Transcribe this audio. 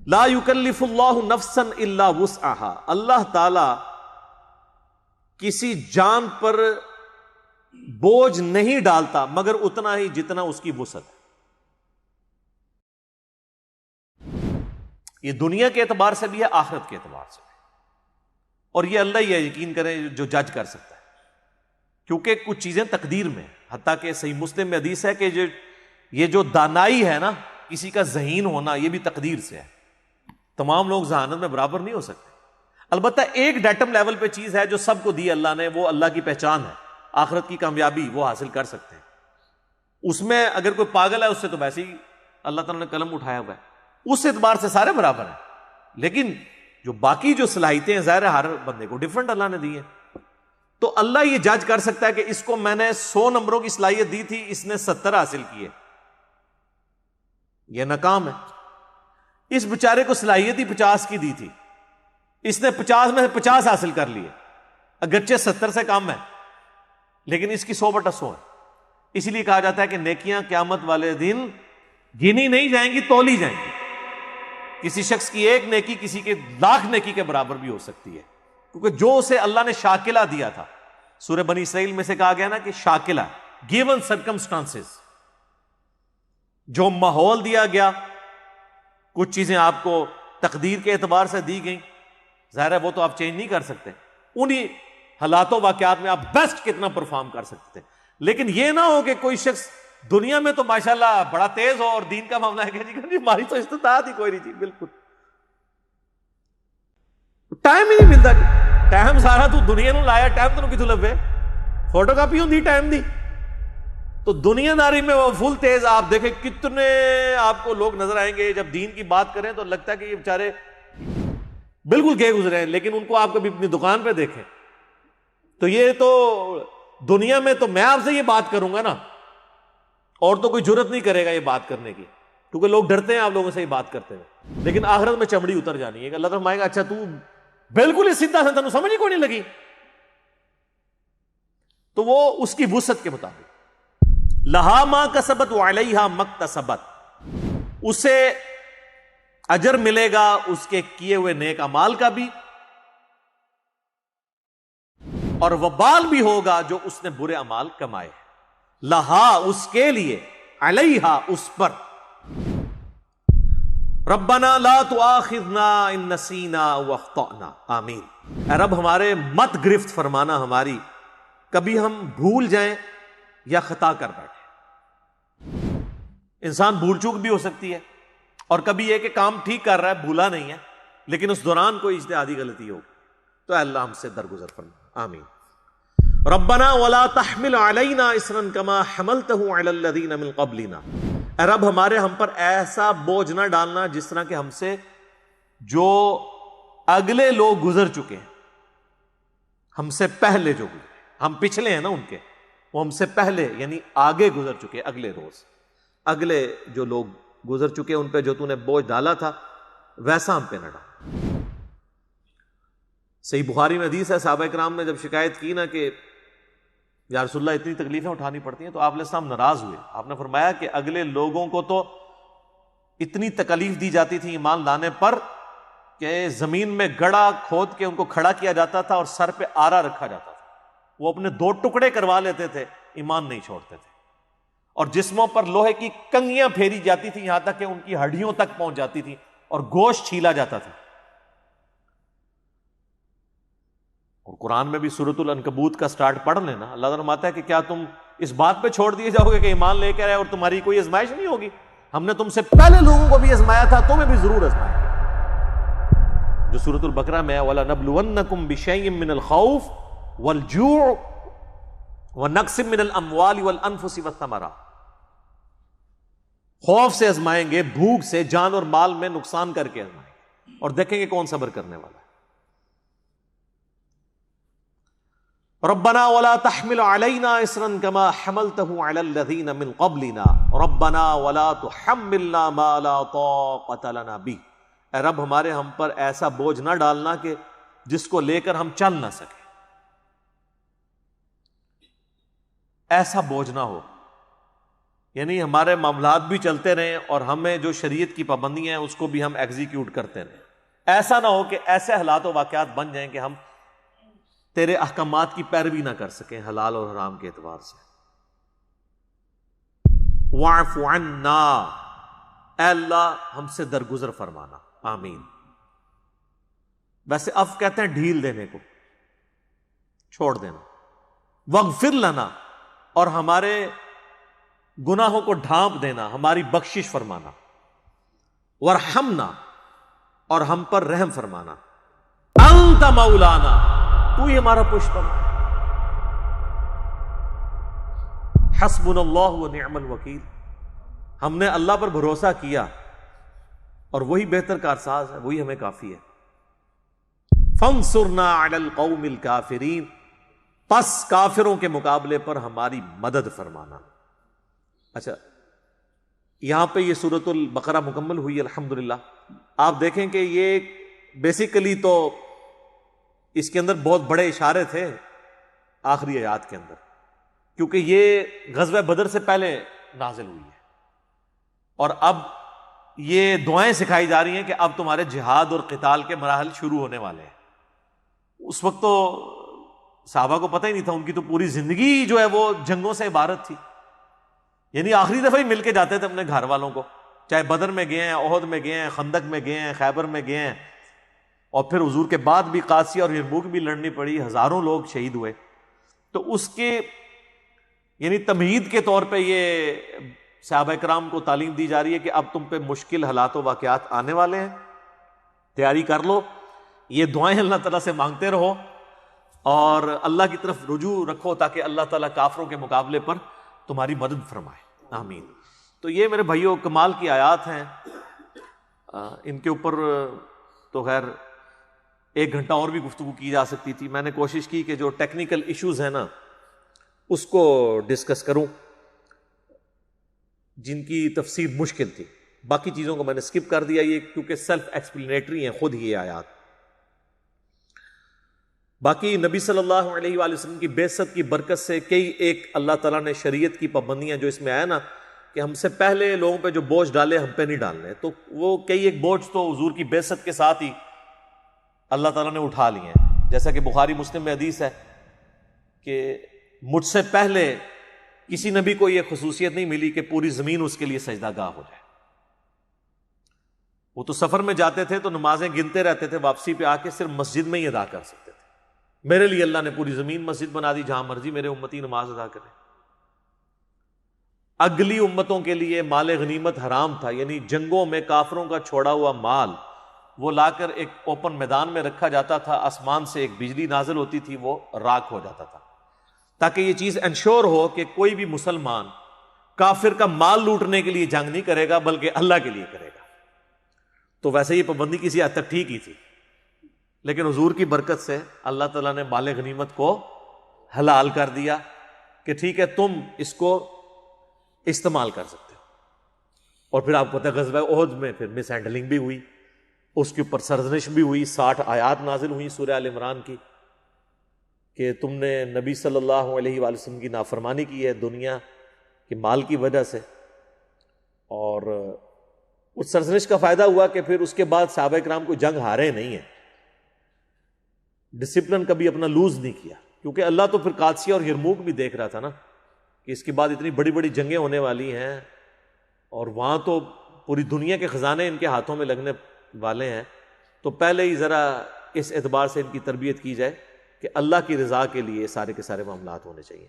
لا یکلف اللہ نفسا الا وسعها، اللہ تعالی کسی جان پر بوجھ نہیں ڈالتا مگر اتنا ہی جتنا اس کی وسعت ہے۔ یہ دنیا کے اعتبار سے بھی ہے، آخرت کے اعتبار سے بھی، اور یہ اللہ ہی یقین کریں جو جج کر سکتا ہے، کیونکہ کچھ چیزیں تقدیر میں، حتیٰ کہ صحیح مسلم میں حدیث ہے کہ یہ جو دانائی ہے نا، کسی کا ذہین ہونا، یہ بھی تقدیر سے ہے۔ تمام لوگ ذہانت میں برابر نہیں ہو سکتے، البتہ ایک ڈیٹم لیول پہ چیز ہے جو سب کو دی اللہ نے، وہ اللہ کی پہچان ہے، آخرت کی کامیابی وہ حاصل کر سکتے ہیں۔ اس میں اگر کوئی پاگل ہے، اس سے تو ویسے ہی اللہ تعالیٰ نے قلم اٹھایا ہوا ہے، اس اعتبار سے سارے برابر ہیں، لیکن جو باقی جو صلاحیتیں ہیں ظاہر ہے ہر بندے کو ڈفرنٹ اللہ نے دی ہیں۔ تو اللہ یہ جج کر سکتا ہے کہ اس کو میں نے 100 نمبروں کی صلاحیت دی تھی، اس نے 70 حاصل کیے، یہ ناکام ہے۔ اس بیچارے کو صلاحیت ہی 50 کی دی تھی، اس نے 50 میں سے 50 حاصل کر لیے، اگرچہ 70 سے کم ہے، لیکن اس کی 100/100 ہے۔ اسی لیے کہا جاتا ہے کہ نیکیاں قیامت والے دن گنی نہیں جائیں گی، تولی جائیں گی۔ کسی شخص کی ایک نیکی کسی کے 1,00,000 نیکی کے برابر بھی ہو سکتی ہے، کیونکہ جو اسے اللہ نے شاکلہ دیا تھا، سورہ بنی اسرائیل میں سے کہا گیا نا کہ شاکلہ، گیون سرکمسٹانسز، جو ماحول دیا گیا، کچھ چیزیں آپ کو تقدیر کے اعتبار سے دی گئیں، ظاہر ہے وہ تو آپ چینج نہیں کر سکتے، انہی حالات و واقعات میں آپ بیسٹ کتنا پرفارم کر سکتے تھے، لیکن یہ نہ ہو کہ کوئی شخص دنیا میں تو ماشاءاللہ بڑا تیز ہو اور دین کا معاملہ ہے کہ جی ہماری تو استطاعت ہی کوئی نہیں تھی، بالکل ٹائم ہی نہیں ملتا جی، ٹائم سارا تو دنیا نو لایا، ٹائم تو کتوں لبے، فوٹو کاپی ہوندی ٹائم دی، تو دنیا داری میں وہ فل تیز، آپ دیکھیں کتنے آپ کو لوگ نظر آئیں گے جب دین کی بات کریں تو لگتا ہے کہ یہ بیچارے بالکل گئے گزرے ہیں، لیکن ان کو آپ کبھی اپنی دکان پہ دیکھیں تو یہ تو دنیا میں تو میں آپ سے یہ بات کروں گا نا، اور تو کوئی جرت نہیں کرے گا یہ بات کرنے کی، کیونکہ لوگ ڈرتے ہیں آپ لوگوں سے یہ بات کرتے ہیں، لیکن آخرت میں چمڑی اتر جانی ہے کہ اللہ تعالیٰ فرمائے گا اچھا تو بالکل اس سیدھا سے تنوں سمجھ ہی کوئی نہیں لگی، تو وہ اس کی وسعت کے مطابق، لہا ما کسبت وعلیہا مکتسبت، اسے اجر ملے گا اس کے کیے ہوئے نیک اعمال کا بھی، اور وبال بھی ہوگا جو اس نے برے اعمال کمائے، لہا اس کے لیے، علیہا اس پر، ربنا لا تؤاخذنا ان نسینا واخطأنا، آمین، اے رب ہمارے مت گرفت فرمانا ہماری، کبھی ہم بھول جائیں یا خطا کر بیٹھے، انسان بھول چوک بھی ہو سکتی ہے، اور کبھی یہ کہ کام ٹھیک کر رہا ہے بھولا نہیں ہے، لیکن اس دوران کوئی اجتہادی غلطی ہو تو اے اللہ ہم سے درگزر فرما، آمین۔ ربنا ولا تحمل علینا اصرا کما حملته علی الذین من قبلنا، اے رب ہمارے ہم پر ایسا بوجھ نہ ڈالنا جس طرح کہ ہم سے جو اگلے لوگ گزر چکے ہیں، ہم سے پہلے جو گزرے، ہم پچھلے ہیں نا ان کے، وہ ہم سے پہلے یعنی آگے گزر چکے، اگلے روز اگلے جو لوگ گزر چکے ان پہ جو تو نے بوجھ ڈالا تھا ویسا ہم پہ نہ ڈال۔ صحیح بخاری میں حدیث ہے، صحابہ کرام نے جب شکایت کی نا کہ یا رسول اللہ اتنی تکلیفیں اٹھانی پڑتی ہیں، تو آپ علیہ السلام ناراض ہوئے، آپ نے فرمایا کہ اگلے لوگوں کو تو اتنی تکلیف دی جاتی تھی ایمان لانے پر کہ زمین میں گڑھا کھود کے ان کو کھڑا کیا جاتا تھا اور سر پہ آرا رکھا جاتا تھا، وہ اپنے 2 ٹکڑے کروا لیتے تھے، ایمان نہیں چھوڑتے تھے، اور جسموں پر لوہے کی کنگیاں پھیری جاتی تھی یہاں تک کہ ان کی ہڈیوں تک پہنچ جاتی تھی اور گوشت چھیلا جاتا تھا۔ اور قرآن میں بھی سورۃ العنکبوت کا سٹارٹ پڑھ لینا، اللہ تعالیٰ فرماتا ہے کہ کیا تم اس بات پہ چھوڑ دیے جاؤ گے کہ ایمان لے کر آئے اور تمہاری کوئی آزمائش نہیں ہوگی؟ ہم نے تم سے پہلے لوگوں کو بھی آزمایا تھا، تمہیں بھی ضرور آزمایا، جو سورۃ البقرہ میں ہے وَلَنَبْلُوَنَّكُمْ بِشَيْءٍ مِّنَ الْخَوْفِ وَالْجُوعِ وَنَقْصٍ مِّنَ الْأَمْوَالِ وَالْأَنفُسِ وَالثَّمَرَاتِ، خوف سے آزمائیں گے، بھوک سے، جان اور مال میں نقصان کر کے آزمائیں گے، اور دیکھیں گے کون صبر کرنے والا ہے۔ ربنا ولا تحمل علينا اصرا كما حملته على الذين من قبلنا ربنا ولا تحملنا ما لا طاقة لنا به، اے رب ہمارے ہم پر ایسا بوجھ نہ ڈالنا کہ جس کو لے کر ہم چل نہ سکیں، ایسا بوجھ نہ ہو، یعنی ہمارے معاملات بھی چلتے رہیں اور ہمیں جو شریعت کی پابندیاں ہیں اس کو بھی ہم ایگزیکیوٹ کرتے رہیں. ایسا نہ ہو کہ ایسے حالات و واقعات بن جائیں کہ ہم تیرے احکامات کی پیروی نہ کر سکیں حلال اور حرام کے اعتبار سے. واعف عنا، اے اللہ ہم سے درگزر فرمانا. آمین. ویسے عفو کہتے ہیں ڈھیل دینے کو، چھوڑ دینا. واغفر لنا، اور ہمارے گناہوں کو ڈھانپ دینا، ہماری بخشش فرمانا. وارحمنا، اور ہم پر رحم فرمانا. انت مولانا، تو ہی ہمارا پشتم. حسبنا اللہ ونعم الوکیل، ہم نے اللہ پر بھروسہ کیا اور وہی بہتر کارساز ہے، وہی ہمیں کافی ہے. فانصرنا علی القوم الکافرین، پس کافروں کے مقابلے پر ہماری مدد فرمانا. اچھا، یہاں پہ یہ سورۃ البقرہ مکمل ہوئی الحمدللہ. آپ دیکھیں کہ یہ بیسیکلی تو اس کے اندر بہت بڑے اشارے تھے آخری آیات کے اندر، کیونکہ یہ غزوہ بدر سے پہلے نازل ہوئی ہے، اور اب یہ دعائیں سکھائی جا رہی ہیں کہ اب تمہارے جہاد اور قتال کے مراحل شروع ہونے والے ہیں. اس وقت تو صحابہ کو پتہ ہی نہیں تھا، ان کی تو پوری زندگی جو ہے وہ جنگوں سے عبارت تھی. یعنی آخری دفعہ ہی مل کے جاتے تھے اپنے گھر والوں کو، چاہے بدر میں گئے ہیں، احد میں گئے ہیں، خندق میں گئے ہیں، خیبر میں گئے ہیں، اور پھر حضور کے بعد بھی قادسیہ اور یرموک بھی لڑنی پڑی، ہزاروں لوگ شہید ہوئے. تو اس کے یعنی تمہید کے طور پہ یہ صحابہ کرام کو تعلیم دی جا رہی ہے کہ اب تم پہ مشکل حالات و واقعات آنے والے ہیں، تیاری کر لو. یہ دعائیں اللہ تعالیٰ سے مانگتے رہو اور اللہ کی طرف رجوع رکھو تاکہ اللہ تعالیٰ کافروں کے مقابلے پر تمہاری مدد فرمائے. آمین. تو یہ میرے بھائیوں کمال کی آیات ہیں. ان کے اوپر تو خیر 1 گھنٹہ اور بھی گفتگو کی جا سکتی تھی. میں نے کوشش کی کہ جو ٹیکنیکل ایشوز ہیں نا اس کو ڈسکس کروں جن کی تفسیر مشکل تھی. باقی چیزوں کو میں نے اسکپ کر دیا، یہ کیونکہ سیلف ایکسپلینیٹری ہیں خود ہی یہ آیات. باقی نبی صلی اللہ علیہ وآلہ وسلم کی بعثت کی برکت سے کئی ایک اللہ تعالیٰ نے شریعت کی پابندیاں جو اس میں آیا نا کہ ہم سے پہلے لوگوں پہ جو بوجھ ڈالے ہم پہ نہیں ڈالنے، تو وہ کئی ایک بوجھ تو حضور کی بعثت کے ساتھ ہی اللہ تعالیٰ نے اٹھا لیے ہیں. جیسا کہ بخاری مسلم میں حدیث ہے کہ مجھ سے پہلے کسی نبی کو یہ خصوصیت نہیں ملی کہ پوری زمین اس کے لیے سجدہ گاہ ہو جائے. وہ تو سفر میں جاتے تھے تو نمازیں گنتے رہتے تھے، واپسی پہ آ کے صرف مسجد میں ہی ادا کر سکتے تھے. میرے لیے اللہ نے پوری زمین مسجد بنا دی، جہاں مرضی میرے امتی نماز ادا کریں. اگلی امتوں کے لیے مال غنیمت حرام تھا، یعنی جنگوں میں کافروں کا چھوڑا ہوا مال وہ لا کر ایک اوپن میدان میں رکھا جاتا تھا، آسمان سے ایک بجلی نازل ہوتی تھی، وہ راکھ ہو جاتا تھا، تاکہ یہ چیز انشور ہو کہ کوئی بھی مسلمان کافر کا مال لوٹنے کے لیے جنگ نہیں کرے گا بلکہ اللہ کے لیے کرے گا. تو ویسے یہ پابندی کسی حد تک ٹھیک ہی تھی، لیکن حضور کی برکت سے اللہ تعالیٰ نے مال غنیمت کو حلال کر دیا کہ ٹھیک ہے تم اس کو استعمال کر سکتے ہو. اور پھر آپ کو پتہ ہے غزوہ احد میں پھر مس ہینڈلنگ بھی ہوئی، اس کے اوپر سرزنش بھی ہوئی. 60 آیات نازل ہوئی سورہ آل عمران کی کہ تم نے نبی صلی اللہ علیہ وآلہ وسلم کی نافرمانی کی ہے دنیا کے مال کی وجہ سے. اور اس سرزنش کا فائدہ ہوا کہ پھر اس کے بعد صحابہ کرام کو جنگ ہارے نہیں ہیں، ڈسپلن کبھی اپنا لوز نہیں کیا، کیونکہ اللہ تو پھر قادسیہ اور یرموک بھی دیکھ رہا تھا نا کہ اس کے بعد اتنی بڑی بڑی جنگیں ہونے والی ہیں اور وہاں تو پوری دنیا کے خزانے ان کے ہاتھوں میں لگنے والے ہیں. تو پہلے ہی ذرا اس اعتبار سے ان کی تربیت کی جائے کہ اللہ کی رضا کے لیے سارے کے سارے معاملات ہونے چاہیے.